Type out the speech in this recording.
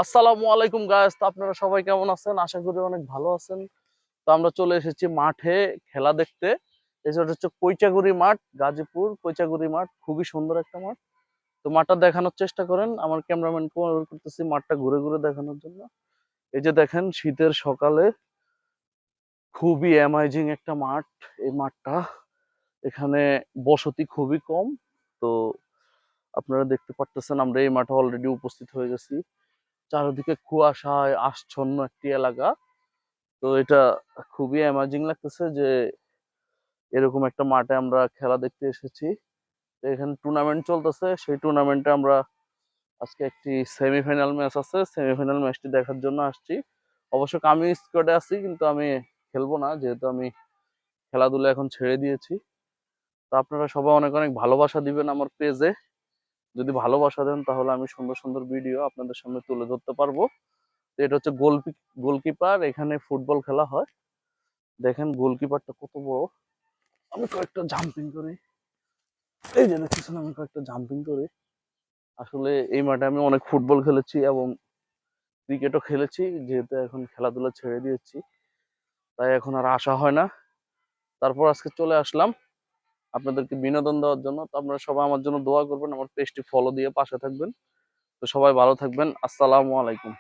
আসসালামু আলাইকুম গাইস। তো আপনারা সবাই কেমন আছেন? আশা করি অনেক ভালো আছেন। তো আমরা চলে এসেছি মাঠে খেলা দেখতে। এটা হচ্ছে কৈচাগুড়ি মাঠ, গাজীপুর কৈচাগুড়ি মাঠ। খুবই সুন্দর একটা মাঠ। তো মাঠটা দেখানোর চেষ্টা করেন। আমার ক্যামেরাম্যান করতেছি মাঠটা ঘুরে ঘুরে দেখানোর জন্য। এই যে দেখেন, শীতের সকালে খুবই অ্যামাইজিং একটা মাঠ। এই মাঠটা, এখানে বসতি খুবই কম। তো আপনারা দেখতে পারতেছেন আমরা এই মাঠে অলরেডি উপস্থিত হয়ে গেছি। চারিদিকে কুয়াশায় আচ্ছন্ন একটি এলাকা। তো এটা খুবই অ্যামাজিং লাগতেছে যে এরকম একটা মাঠে আমরা খেলা দেখতে এসেছি। তো এখানে টুর্নামেন্ট চলতেছে, সেই টুর্নামেন্টে আমরা আজকে একটি সেমিফাইনাল ম্যাচ আছে, সেমিফাইনাল ম্যাচটি দেখার জন্য আসছি। অবশ্য আমি স্কোয়াডে আছি, কিন্তু আমি খেলবো না, যেহেতু আমি খেলাধুলা এখন ছেড়ে দিয়েছি। তো আপনারা সবাই অনেক অনেক ভালোবাসা দিবেন আমার পেজে। যদি ভালোবাসা দেন তাহলে আমি সুন্দর সুন্দর ভিডিও আপনাদের সামনে তুলে ধরতে পারবো। তো এটা হচ্ছে গোলকিপার, এখানে ফুটবল খেলা হয়। দেখেন গোলকিপারটা কত বড়। আমি কয়েকটা জাম্পিং করি, এই যে দেখতেছেন আমি কয়েকটা জাম্পিং করি। আসলে এই মাঠে আমি অনেক ফুটবল খেলেছি এবং ক্রিকেটও খেলেছি, যেহেতু এখন খেলাধুলা ছেড়ে দিয়েছি তাই এখন আর আসা হয় না। তারপর আজকে চলে আসলাম আপনাদেরকে বিনোদন দেওয়ার জন্য। তো আপনারা সবাই আমার জন্য দোয়া করবেন, আমার পেজটি ফলো দিয়ে পাশে থাকবেন। তো সবাই ভালো থাকবেন। আসসালামু আলাইকুম।